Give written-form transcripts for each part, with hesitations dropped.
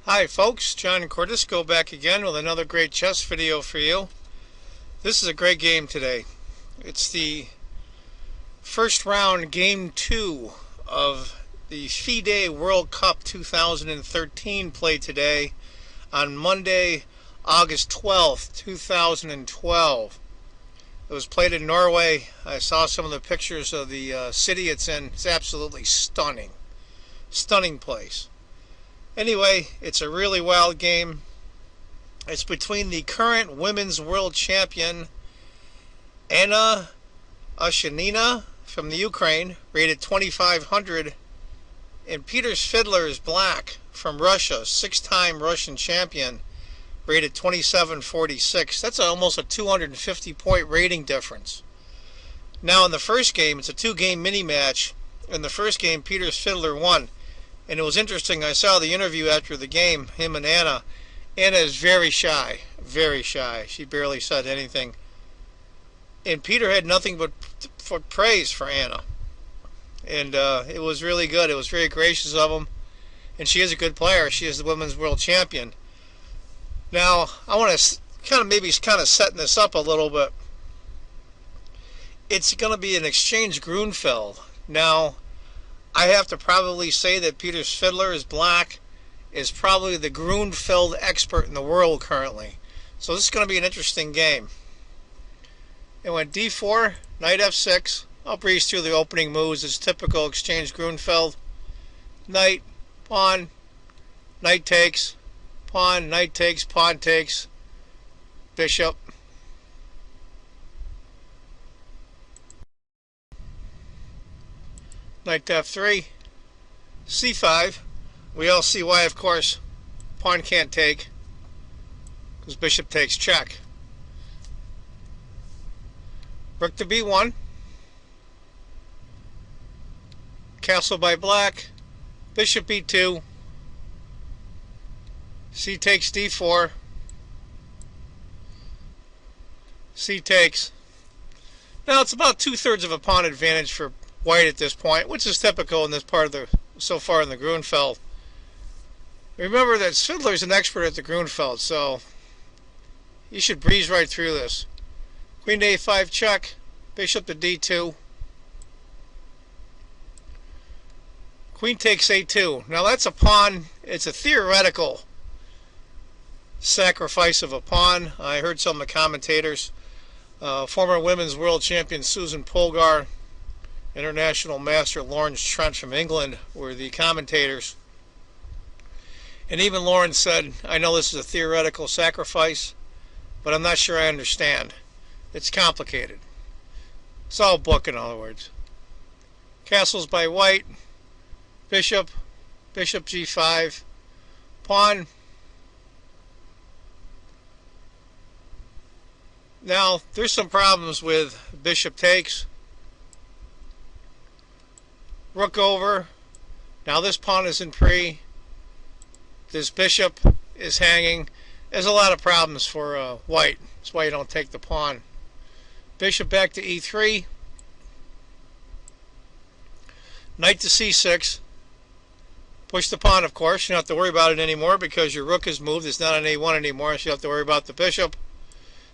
Hi folks, John Cordisco back again with another great chess video for you. This is a great game today. It's the first round, game 2 of the FIDE World Cup 2013 played today on Monday, August 12th, 2012. It was played in Norway. I saw some of the pictures of the city it's in. It's absolutely stunning. Stunning place. Anyway, it's a really wild game. It's between the current women's world champion, Anna Ushenina from the Ukraine, rated 2500, and Peter Svidler-FIDE from Russia, 6-time Russian champion, rated 2746. That's almost a 250-point rating difference. Now in the first game, it's a 2-game mini-match. In the first game, Peter Svidler won. And it was interesting, I saw the interview after the game, him and Anna. Anna is very shy, very shy. She barely said anything. And Peter had nothing but praise for Anna. And it was really good. It was very gracious of him. And she is a good player. She is the women's world champion. Now, I want to kind of setting this up a little bit. It's going to be an exchange Grunfeld. Now, I have to probably say that Peter Svidler is black, is probably the Grunfeld expert in the world currently. So this is going to be an interesting game. It went d4, knight f6. I'll breeze through the opening moves. It's typical exchange Grunfeld. Knight, pawn, knight takes, pawn, knight takes, pawn takes, bishop. Knight to f3, c5. We all see why, of course. Pawn can't take, because bishop takes check. Rook to b1. Castle by black. Bishop b2. C takes d4. C takes. Now it's about 2/3 of a pawn advantage for white at this point, which is typical in this part of the so far in the Grunfeld. Remember that Svidler's an expert at the Grunfeld, so you should breeze right through this. Queen to a5 check, bishop to d2. Queen takes a2. Now that's a pawn. It's a theoretical sacrifice of a pawn. I heard some of the commentators, former women's world champion Susan Polgar, international master Lawrence Trent from England were the commentators. And even Lawrence said, I know this is a theoretical sacrifice, but I'm not sure I understand. It's complicated. It's all book, in other words. Castles by white. Bishop. Bishop g5. Pawn. Now, there's some problems with bishop takes. Rook over. Now this pawn is in pre. This bishop is hanging. There's a lot of problems for white. That's why you don't take the pawn. Bishop back to e3. Knight to c6. Push the pawn, of course. You don't have to worry about it anymore because your rook is moved. It's not on a1 anymore, so you don't have to worry about the bishop,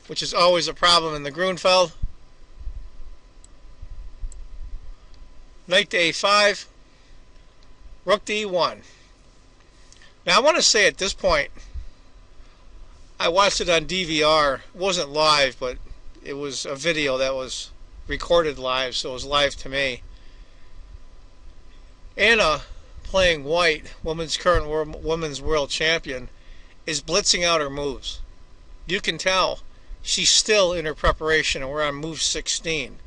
which is always a problem in the Grunfeld. Knight to a5, rook to e1. Now I want to say at this point, I watched it on DVR. It wasn't live, but it was a video that was recorded live, so it was live to me. Anna, playing white, current women's world champion, is blitzing out her moves. You can tell she's still in her preparation, and we're on move 16.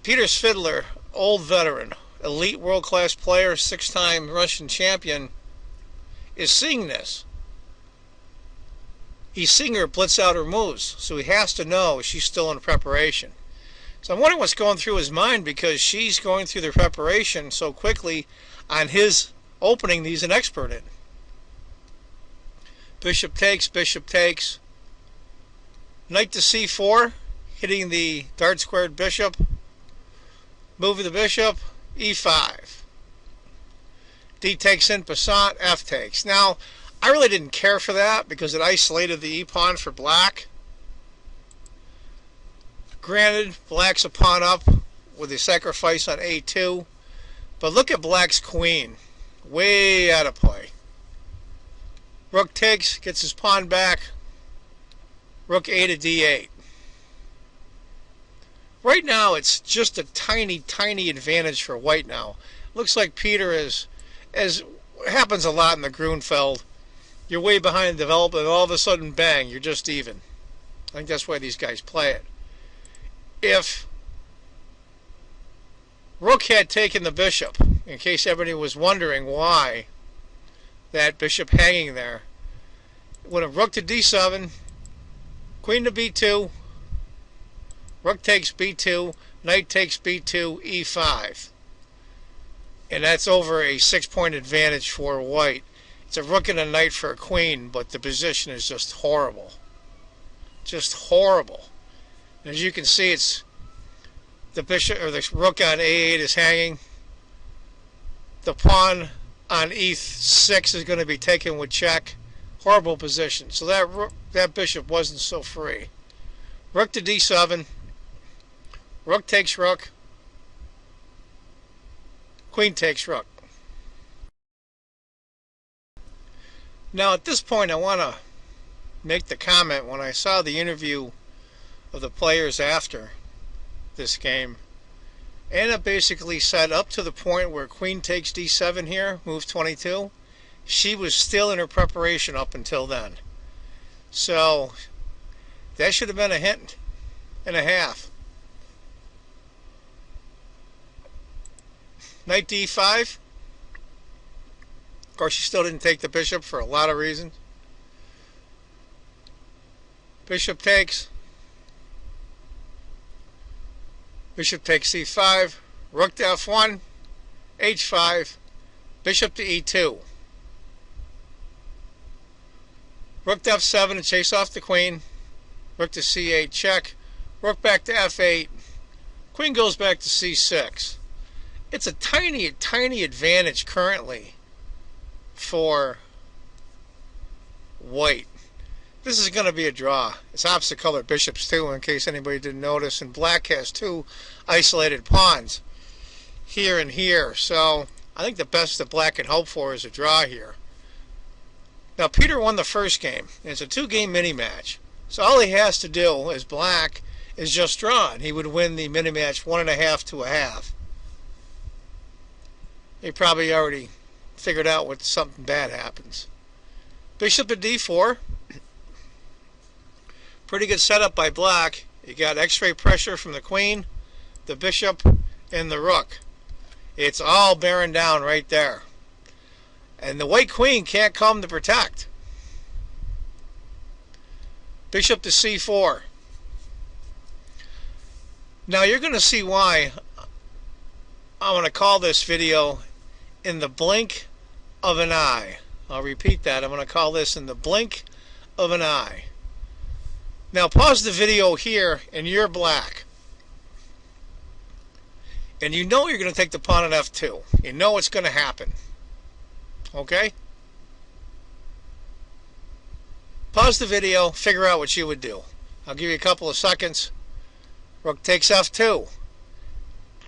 Peter Svidler, old veteran, elite world-class player, 6-time Russian champion, is seeing this. He's seeing her blitz out her moves, so he has to know she's still in preparation. So I'm wondering what's going through his mind, because she's going through the preparation so quickly on his opening that he's an expert in. Bishop takes, bishop takes. Knight to c4, hitting the dart-squared bishop. Move the bishop, e5. D takes in passant, F takes. Now, I really didn't care for that because it isolated the e-pawn for black. Granted, black's a pawn up with a sacrifice on A2. But look at black's queen. Way out of play. Rook takes, gets his pawn back. Rook A to D8. Right now, it's just a tiny, tiny advantage for white now. Looks like Peter is, as happens a lot in the Grunfeld, you're way behind the development, and all of a sudden, bang, you're just even. I think that's why these guys play it. If Rook had taken the bishop, in case everybody was wondering why that bishop hanging there, would have rook to D7, queen to B2, rook takes B2, knight takes B2, E5. And that's over a 6-point advantage for white. It's a rook and a knight for a queen, but the position is just horrible. Just horrible. And as you can see, it's the bishop or the rook on A8 is hanging. The pawn on E6 is going to be taken with check. Horrible position. So that bishop wasn't so free. Rook to D7. Rook takes rook. Queen takes rook. Now at this point I want to make the comment, when I saw the interview of the players after this game, Anna basically said up to the point where queen takes D7 here, move 22, she was still in her preparation up until then. So that should have been a hint and a half. Knight D5. Of course, she still didn't take the bishop for a lot of reasons. Bishop takes. Bishop takes C5. Rook to F1. H5. Bishop to E2. Rook to F7 to chase off the queen. Rook to C8 check. Rook back to F8. Queen goes back to C6. It's a tiny, tiny advantage currently for white. This is going to be a draw. It's opposite color bishops too, in case anybody didn't notice. And black has two isolated pawns here and here. So I think the best that black can hope for is a draw here. Now Peter won the first game. It's a 2-game mini match. So all he has to do as black is just draw, and he would win the mini match 1.5 to 1/2. He probably already figured out what something bad happens. Bishop to D4. Pretty good setup by black. You got X-ray pressure from the queen, the bishop, and the rook. It's all bearing down right there. And the white queen can't come to protect. Bishop to C4. Now you're going to see why I'm going to call this video in the blink of an eye. I'll repeat that. I'm going to call this in the blink of an eye. Now pause the video here, and you're black. And you know you're going to take the pawn at F2. You know it's going to happen. Okay? Pause the video, figure out what you would do. I'll give you a couple of seconds. Rook takes F2.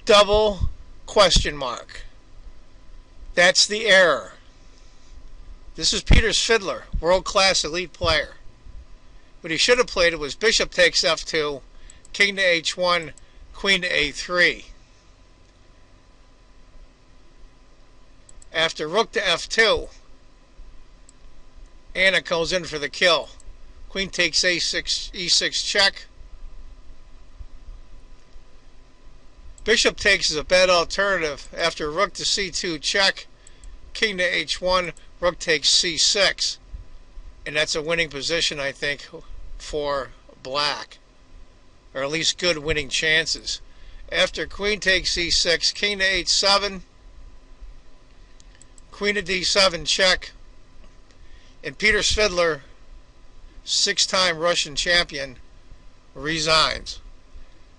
Double question mark. That's the error. This is Peter Svidler, world-class elite player. What he should have played was bishop takes F2, king to H1, queen to A3. After rook to F2, Anna goes in for the kill. Queen takes A6, E6 check. Bishop takes is a bad alternative. After rook to C2 check, king to H1, rook takes C6. And that's a winning position, I think, for black. Or at least good winning chances. After queen takes C6, king to H7, queen to D7 check. And Peter Svidler, 6-time Russian champion, resigns.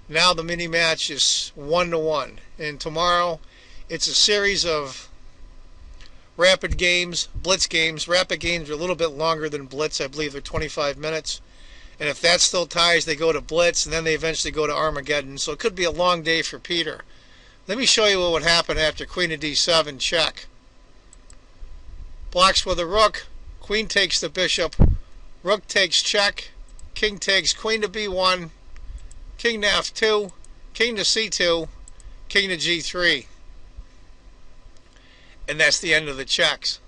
Now the mini match is 1-1, and tomorrow it's a series of rapid games, blitz games. Rapid games are a little bit longer than blitz. I believe they're 25 minutes. And if that still ties, they go to blitz, and then they eventually go to Armageddon. So it could be a long day for Peter. Let me show you what would happen after queen to d7, check. Blocks with a rook, queen takes the bishop, rook takes check, king takes queen to b1, king to f2, king to c2, king to g3. And that's the end of the checks.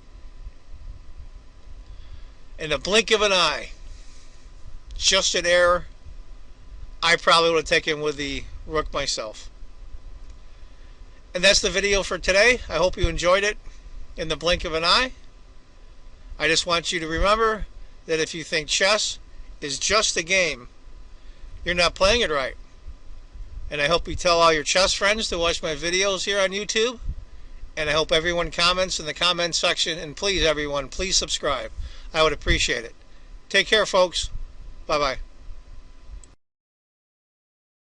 In the blink of an eye, just an error, I probably would have taken with the rook myself. And that's the video for today. I hope you enjoyed it. In the blink of an eye, I just want you to remember that if you think chess is just a game, you're not playing it right. And I hope you tell all your chess friends to watch my videos here on YouTube. And I hope everyone comments in the comment section. And please, everyone, please subscribe. I would appreciate it. Take care, folks. Bye-bye.